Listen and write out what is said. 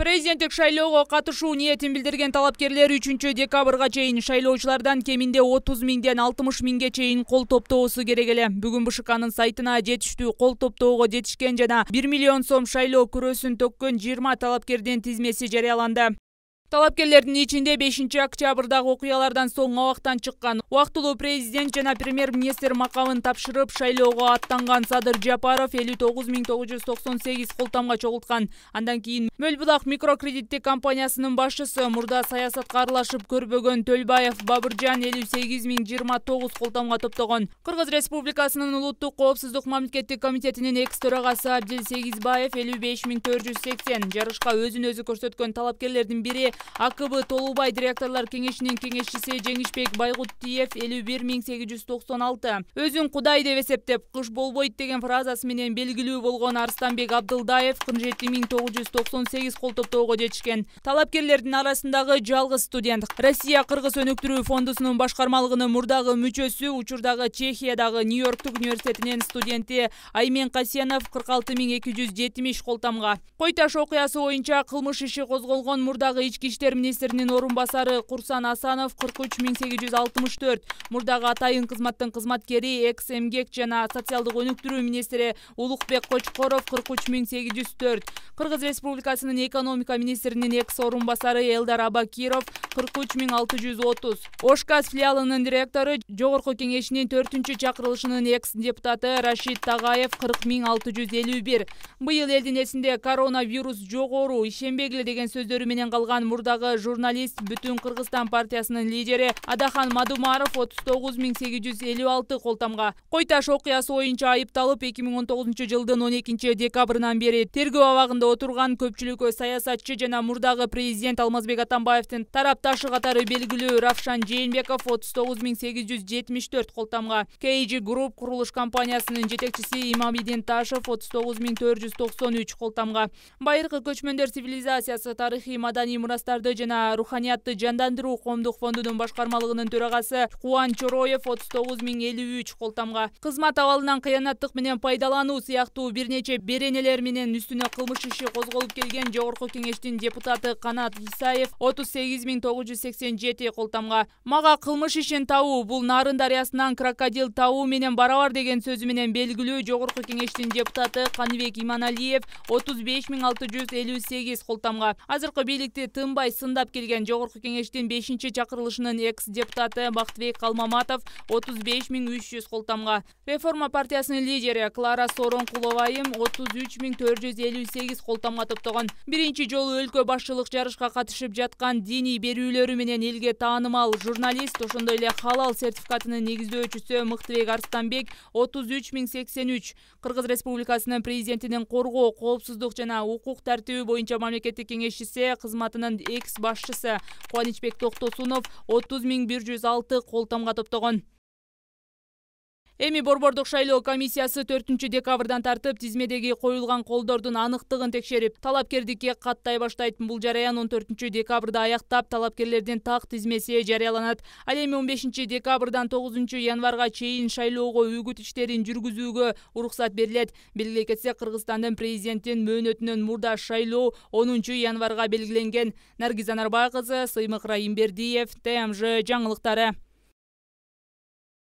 Президенттик шайлоого катышуу ниетин билдирген талапкерлер 3 декабрга чейин шайлоочулардан кеминде 30 миңден 60 миңге чейин кол топтоосу керек эле. Бүгүн БШКнын сайтына жетиштүү кол топтоого жетишкен жана 1 миллион сом шайлоо күрөсүн төккөн 20 талапкердин тизмеси жарыяланды. Талапкерлердин ичинде 5 октябрдагы окуялардан соң абактан чыккан, убактылуу президент жана премьер-министр макамын тапшырып шайлоого аттанган Садыр Жапаров 59.998 колтамга чогулткан. Андан кийин Мөлбулак микрокредиттик компаниясынын башчысы, мурда саясатка аралашып көрбөгөн Төлбаев Бабыржан 58.029 колтамга топтогон. Кыргыз Республикасынын улуттук коопсуздук мамлекеттик комитетинин экс-төрагасы Абдил Сегизбаев 55.480. Жарышка өзүн өзү көрсөткөн талапкерлердин бири АКБ Толубай директорлор кеңешинин кеңешчиси Жеңишбек Байгуттиев 51.896. Өзүн Кудай деп эсептеп, кыш болбойт деген фразасы менен белгилүү болгон Арстанбек Абдылдаев 47.998 кол топтоого жетишкен. Талапкерлердин арасындагы жалгыз студент. Россия-Кыргыз өнүктүрүү фондусунун башкармалыгынын мурдагы мүчөсү, учурдагы Чехиядагы Нью-Йорктук университетинин студенти Аймен Касенов 46.270 колтамга. Кой таш окуясы боюнча кылмыш иши козголгон мурдагы Ички иштер министринин орун басары Курсан Асанов 43.864, мурдагы атайын кызматтын кызматкери, экс-эмгек жана социалдык өнүктүрүү министри Улукбек Кочкоров 43.804, Кыргыз Республикасынын экономика министринин экс-орун басары Элдар Абакиров 43.630, Ошказ филиалынын директору, Жогорку кеңешинин 4-чакырылышынын экс-депутаты Рашид Тагаев 40.651. Быйыл элдин эсинде коронавирус жогору, ишенбегиле деген сөздөрү менен калган мурдагы журналист, Бүтүн Кыргызстан партиясынын лидери Адахан Мадумаров 39.856 колтамга. Кой таш окуясы боюнча айыпталып 2019 жылдын 12 декабрынан бери тергөө абагында отурган көпчүлүккө саясатчы жана мурдагы президент Алмазбек Атамбаевдин тарапташы катары белгилүү Равшан Жээнбеков 39.874 колтамга. KG Group курулуш компаниясынын жетекчиси Имамидин Ташев 39.493 колтамга. Байыркы көчмөндөр цивилизациясы, тарыхый маданий мурастарды жана руханиятты жандандыруу коомдук фондунун башкармалыгынын төрагасы Куан Чороев 39.053 колтамга. Кызмат абалынан кыянаттык менен пайдалануу сыяктуу бир нече беренелер менен үстүнө кылмыш иши козголуп келген Жогорку кеңештин депутаты Канат Исаев 38.987 колтамга. Мага кылмыш ишин табуу бул Нарын дарыясынан крокодил табуу менен барабар деген сөзү менен белгилүү Жогорку кеңештин депутаты Каныбек Иманалиев 35.658 колтамга. Азыркы бийликти тынбай сындап келген Жогорку кеңештин 5-чакырылышынын экс-депутаты Бактыбек Калмаматов 35.300 колтамга. Реформа партиясынын лидери Клара Соронкуловайым 33.458 колтамга топтогон. Биринчи жолу өлкө башчылык жарышка катышып жаткан диний берүүлөрү менен элге таанымал журналист, ошондой эле халал сертификатынын негиздөөчүсү Мыктыбек Арстанбек 33.083. Кыргыз Республикасынын президентинин коргоо, коопсуздук жана укук тартиби боюнча мамлекеттик кеңешчиси кызматынын экс-башчысы Кубанычбек Токтосунов 30.106 колтамга топтогон. Эми Борбордук шайлоо комиссиясы 4 декабрдан тартып тизмедеги коюлган колдордун аныктыгын текшерип, талапкердикке каттай баштайт. Бул жараян 14 декабрда аяктап, талапкерлердин так тизмеси жарыяланат. Ал эми 15 декабрдан 9 январга чейин шайлоого үгүт иштерин жүргүзүүгө уруксат берилет. Белгилей кетсек, Кыргызстандын президенттин мөөнөтүнөн мурда шайлоо 10 январга белгиленген. Наргиз Анарбай кызы, Сыймык Райымбердиев, ТМЖ жаңылыктары.